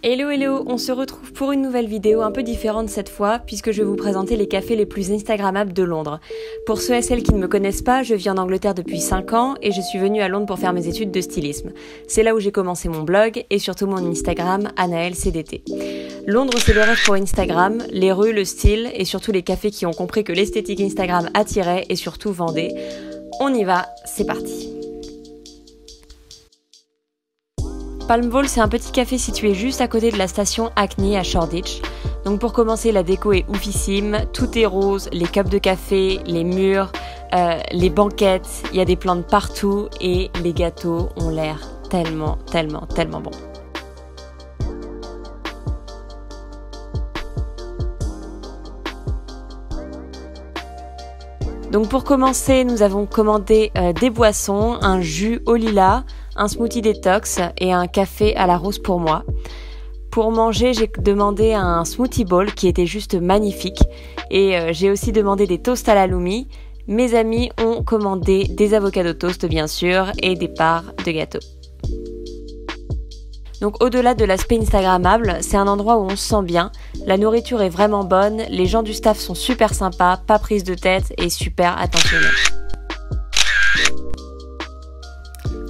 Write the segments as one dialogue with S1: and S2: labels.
S1: Hello hello, on se retrouve pour une nouvelle vidéo un peu différente cette fois puisque je vais vous présenter les cafés les plus instagrammables de Londres. Pour ceux et celles qui ne me connaissent pas, je vis en Angleterre depuis 5 ans et je suis venue à Londres pour faire mes études de stylisme. C'est là où j'ai commencé mon blog et surtout mon Instagram, AnaelCDT. Londres c'est le rêve pour Instagram, les rues, le style et surtout les cafés qui ont compris que l'esthétique Instagram attirait et surtout vendait. On y va, c'est parti. Palm Vale, c'est un petit café situé juste à côté de la station Hackney à Shoreditch. Donc pour commencer, la déco est oufissime, tout est rose, les cups de café, les murs, les banquettes, il y a des plantes partout et les gâteaux ont l'air tellement bons. Donc pour commencer, nous avons commandé des boissons, un jus au lilas, un smoothie détox et un café à la rose pour moi. Pour manger, j'ai demandé un smoothie bowl qui était juste magnifique et j'ai aussi demandé des toasts à l'halloumi. Mes amis ont commandé des avocado toast bien sûr et des parts de gâteau. Donc au-delà de l'aspect instagrammable, c'est un endroit où on se sent bien, la nourriture est vraiment bonne, les gens du staff sont super sympas, pas prise de tête et super attentionnés.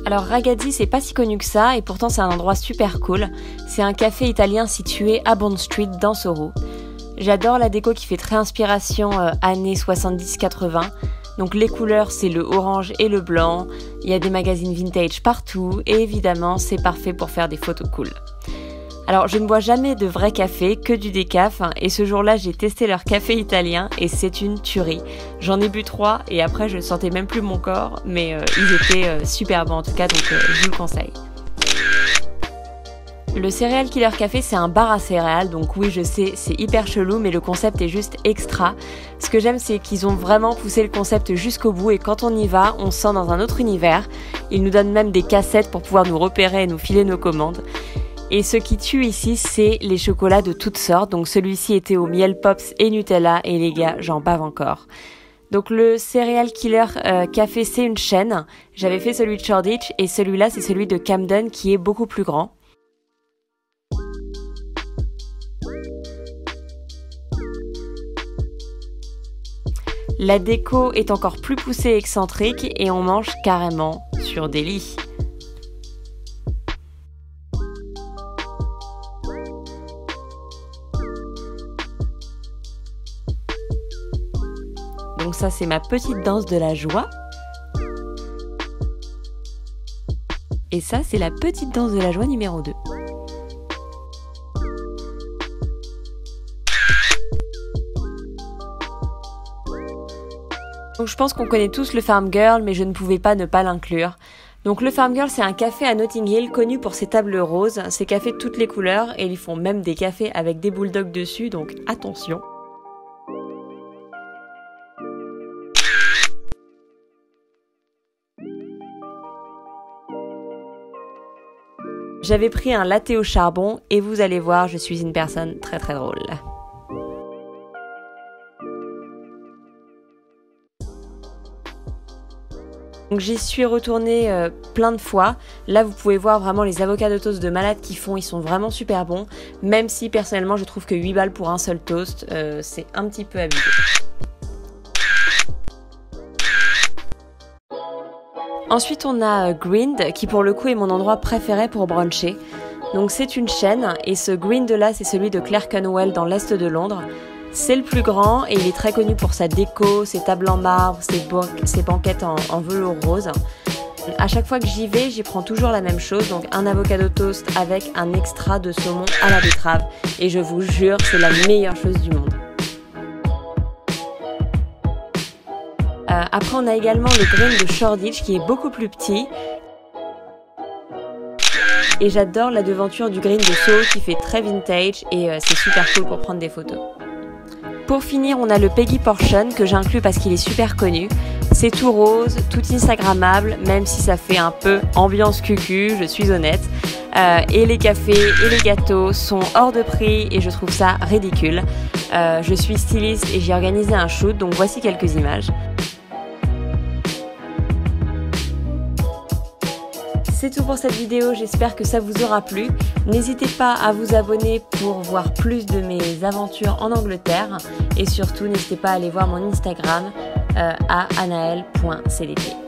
S1: Alors Ragazzi c'est pas si connu que ça et pourtant c'est un endroit super cool. C'est un café italien situé à Bond Street dans Soho. J'adore la déco qui fait très inspiration années 70-80. Donc les couleurs c'est le orange et le blanc. Il y a des magazines vintage partout et évidemment c'est parfait pour faire des photos cool. Alors je ne bois jamais de vrai café, que du décaf et ce jour-là j'ai testé leur café italien et c'est une tuerie. J'en ai bu 3 et après je sentais même plus mon corps mais ils étaient super bons en tout cas donc je vous le conseille. Le Serial Killer Café c'est un bar à céréales donc oui je sais c'est hyper chelou mais le concept est juste extra. Ce que j'aime c'est qu'ils ont vraiment poussé le concept jusqu'au bout et quand on y va on se sent dans un autre univers. Ils nous donnent même des cassettes pour pouvoir nous repérer et nous filer nos commandes. Et ce qui tue ici, c'est les chocolats de toutes sortes. Donc celui-ci était au miel pops et Nutella. Et les gars, j'en bave encore. Donc le Serial Killer Café, c'est une chaîne. J'avais fait celui de Shoreditch et celui-là, c'est celui de Camden qui est beaucoup plus grand. La déco est encore plus poussée et excentrique et on mange carrément sur des lits. Donc ça c'est ma petite danse de la joie. Et ça c'est la petite danse de la joie numéro 2. Donc je pense qu'on connaît tous le Farm Girl mais je ne pouvais pas ne pas l'inclure. Donc le Farm Girl c'est un café à Notting Hill connu pour ses tables roses, ses cafés de toutes les couleurs et ils font même des cafés avec des bulldogs dessus donc attention. J'avais pris un latte au charbon et vous allez voir, je suis une personne très drôle. Donc j'y suis retournée plein de fois. Là vous pouvez voir vraiment les avocado toast de malade qu'ils font, ils sont vraiment super bons. Même si personnellement je trouve que 8 balles pour un seul toast, c'est un petit peu abusé. Ensuite on a Grind qui pour le coup est mon endroit préféré pour bruncher. Donc c'est une chaîne et ce Grind là c'est celui de Clerkenwell dans l'est de Londres. C'est le plus grand et il est très connu pour sa déco, ses tables en marbre, ses banquettes en velours rose. À chaque fois que j'y vais, j'y prends toujours la même chose, donc un avocado toast avec un extra de saumon à la betterave. Et je vous jure, c'est la meilleure chose du monde. Après, on a également le Grind de Shoreditch qui est beaucoup plus petit. Et j'adore la devanture du Grind de Soho qui fait très vintage et c'est super cool pour prendre des photos. Pour finir, on a le Peggy Portion que j'inclus parce qu'il est super connu. C'est tout rose, tout instagrammable, même si ça fait un peu ambiance cucu, je suis honnête. Et les cafés et les gâteaux sont hors de prix et je trouve ça ridicule. Je suis styliste et j'ai organisé un shoot, donc voici quelques images. C'est tout pour cette vidéo, j'espère que ça vous aura plu. N'hésitez pas à vous abonner pour voir plus de mes aventures en Angleterre. Et surtout, n'hésitez pas à aller voir mon Instagram à anaël.cdt.